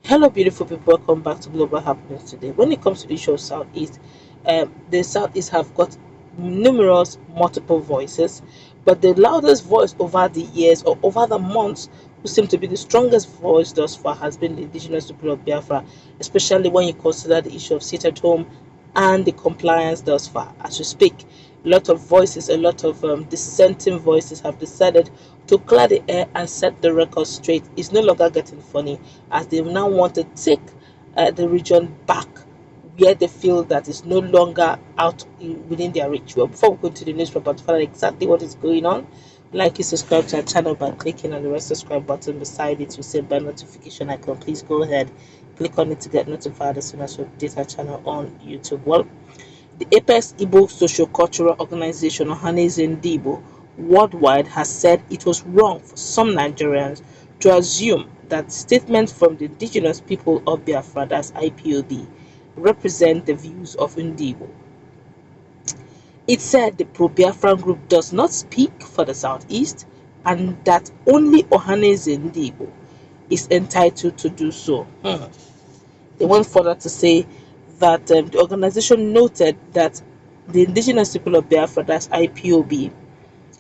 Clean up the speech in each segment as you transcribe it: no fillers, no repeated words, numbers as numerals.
Hello, beautiful people. Welcome back to Global Happiness today. When it comes to the issue of Southeast, the Southeast have got numerous, multiple voices, but the loudest voice over the years or over the months, who seem to be the strongest voice thus far, has been the indigenous people of Biafra, especially when you consider the issue of sit at home and the compliance thus far. As we speak, a lot of voices, a lot of dissenting voices have decided to clear the air and set the record straight. It's no longer getting funny, as they now want to take the region back where they feel that it's no longer within their reach. Well, before we go to the newspaper to find out exactly what is going on, like you subscribe to our channel by clicking on the red subscribe button beside it. You see bell notification icon. Please go ahead, click on it to get notified as soon as we update our channel on YouTube. Well, the Apex Igbo Socio-Cultural Organization, Ohanaeze Ndigbo, worldwide has said it was wrong for some Nigerians to assume that statements from the indigenous people of Biafra, that's IPOB, represent the views of Ndigbo. It said the pro-Biafran group does not speak for the Southeast and that only Ohanaeze Ndigbo is entitled to do so. They went further to say that the organization noted that the indigenous people of Biafra, that's IPOB,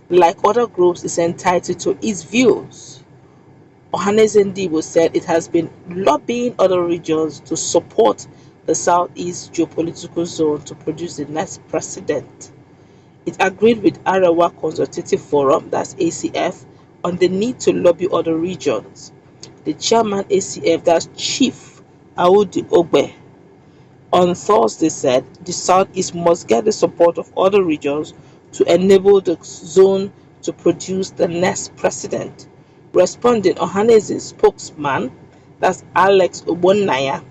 like other groups, is entitled to its views. Ohanaeze Ndigbo said it has been lobbying other regions to support the Southeast geopolitical zone to produce the next president. It agreed with Arewa Consultative Forum, that's ACF, on the need to lobby other regions. The chairman ACF, that's Chief Audi Ogbe, on Thursday said the Southeast must get the support of other regions to enable the zone to produce the next president. Responding, Ohanese's spokesman, that's Alex Obonaya,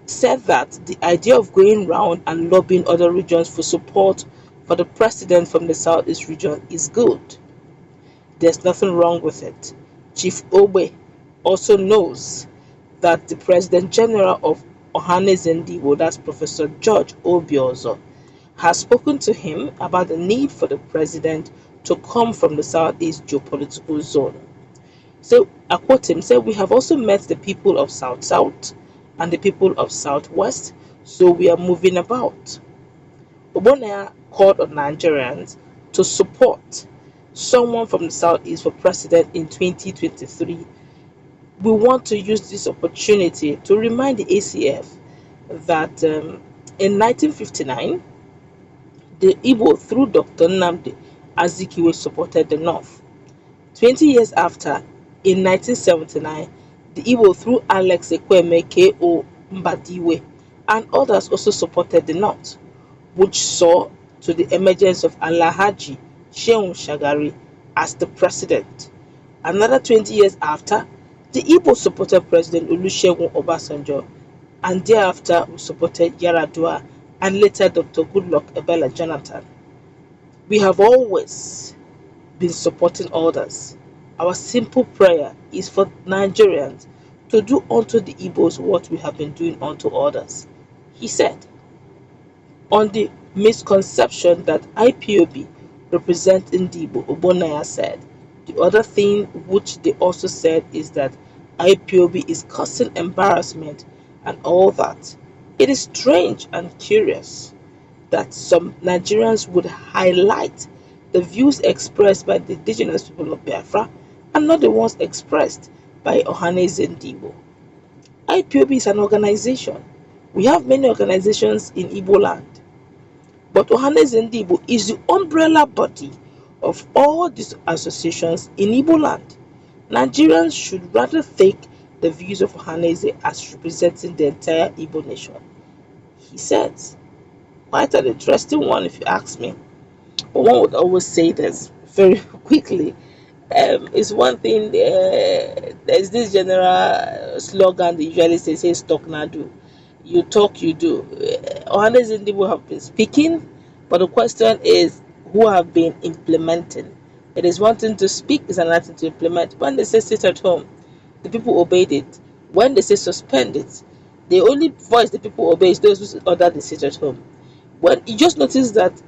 said that the idea of going round and lobbying other regions for support for the president from the Southeast region is good. There's nothing wrong with it. Chief Obe also knows that the President General of Ohanaeze Ndigbo, that's Professor George Obiozo, has spoken to him about the need for the president to come from the Southeast geopolitical zone. So, I quote him, said, "We have also met the people of South-South and the people of Southwest, so we are moving about." Obonaya called on Nigerians to support someone from the Southeast for president in 2023. We want to use this opportunity to remind the ACF that in 1959, the Igbo through Dr. Nnamdi Azikiwe supported the North. 20 years after, in 1979, the Igbo through Alex Ekweme K.O. Mbadiwe and others also supported the North, which saw to the emergence of Alhaji Shehu Shagari as the president. Another 20 years after, the Igbo supported President Olusegun Obasanjo, and thereafter we supported Yaradua and later Dr. Goodluck Ebele Jonathan. We have always been supporting others. Our simple prayer is for Nigerians to do unto the Igbos what we have been doing unto others, he said. On the misconception that IPOB represents Ndigbo, Obonaya said, the other thing which they also said is that IPOB is causing embarrassment and all that. It is strange and curious that some Nigerians would highlight the views expressed by the indigenous people of Biafra and not the ones expressed by Ohanaeze Ndigbo. IPOB is an organization. We have many organizations in Igbo land, but Ohanaeze Ndigbo is the umbrella body of all these associations in Igbo land. Nigerians should rather take the views of Ohanaeze as representing the entire Igbo nation, he said. Quite an interesting one, if you ask me. But one would always say this very quickly. It's one thing, there's this general slogan they usually say talk now do. You talk, you do. Ohanaeze Ndigbo have been speaking, but the question is who have been implementing. It is one thing to speak, it's another thing to implement. When they say sit at home, the people obeyed it. When they say suspend it, the only voice the people obey is those who order the sit at home. When you just notice that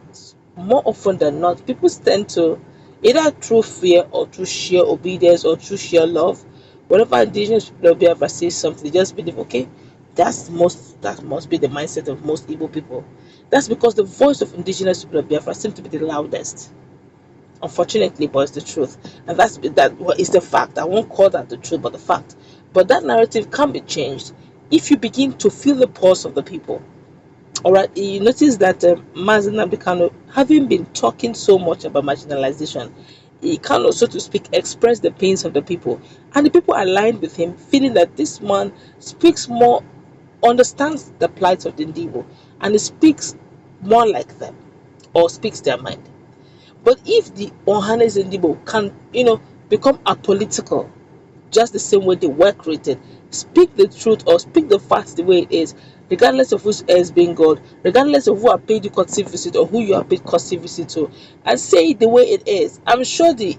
more often than not, people tend to, either through fear or through sheer obedience or through sheer love, Whenever indigenous people of Biafra say something, they just believe, okay, that must be the mindset of most Igbo people. That's because the voice of indigenous people of Biafra seems to be the loudest. Unfortunately, but it's the truth, and that well, it's the fact. I won't call that the truth, but the fact. But that narrative can be changed if you begin to feel the pulse of the people. All right, you notice that Mazen Abdikano, having been talking so much about marginalization, he can also, so to speak, express the pains of the people, and the people aligned with him, feeling that this man speaks more, understands the plight of the Ndigo, and he speaks more like them, or speaks their mind. But if the Ohanes Ndibo can, become apolitical, just the same way they were created, speak the truth or speak the facts the way it is, regardless of who's else being God, regardless of who are paid you courtesy visit or who you are paid courtesy visit to, and say it the way it is, I'm sure the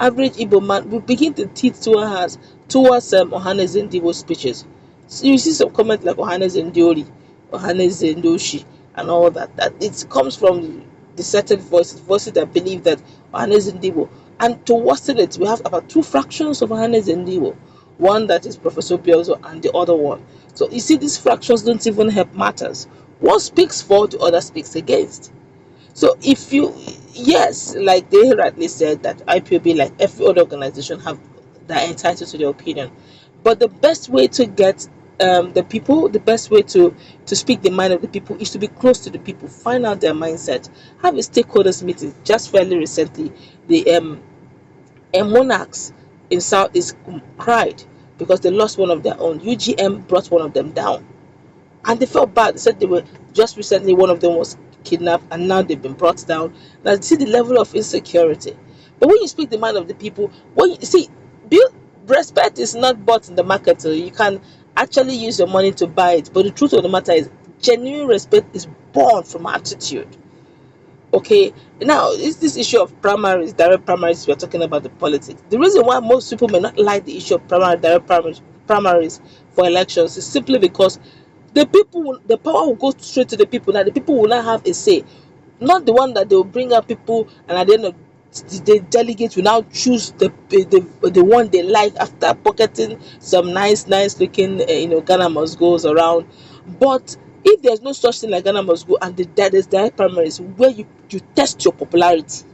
average Igbo man will begin to teach towards Ohanes Ndibo's speeches. So you see some comments like Ohanes Ndiori, Ohanes Ndoshi, and all that. That it comes from the certain voices that believe that Ohanes Ndibo. And to worsen it, we have about two fractions of Ohanes Ndibo. One that is Professor Bielzo and the other one. So you see, these fractions don't even help matters. One speaks for, the other speaks against. So if you, yes, like they rightly said, that IPOB, like every other organization, have that entitled to their opinion. But the best way to get the people, the best way to speak the mind of the people is to be close to the people, find out their mindset, have a stakeholders meeting. Just fairly recently, the monarchs in Southeast cried because they lost one of their own. UGM brought one of them down, and they felt bad. They said they were just recently one of them was kidnapped, and now they've been brought down. Now you see the level of insecurity. But when you speak the mind of the people, when you see, build, respect is not bought in the market, so you can actually use your money to buy it. But the truth of the matter is, genuine respect is born from attitude. Okay, now is this issue of primaries, direct primaries, we're talking about the politics. The reason why most people may not like the issue of primaries for elections is simply because the power will go straight to the people. Now the people will not have a say, not the one that they will bring up people, and at the end of the delegates will now choose the one they like after pocketing some nice looking Ghana must goes around. But if there's no such thing like Ghana must go, and there's direct primaries where you test your popularity,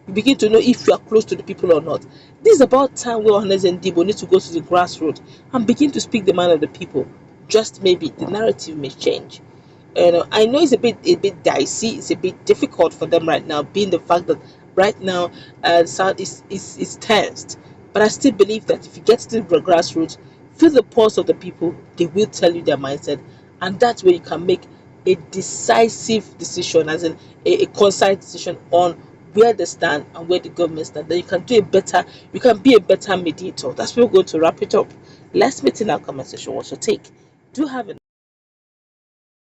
you begin to know if you are close to the people or not. This is about time where Ohanes and Debo need to go to the grassroots and begin to speak the mind of the people. Just maybe the narrative may change. I know it's a bit dicey, it's a bit difficult for them right now, being the fact that right now South is tensed. But I still believe that if you get to the grassroots, feel the pulse of the people, they will tell you their mindset, and that's where you can make a decisive decision, as in a concise decision on where they stand and where the government stand. Then you can be a better mediator. That's where we're going to wrap it up. Let's meet in our comment section. What's your take? Do have a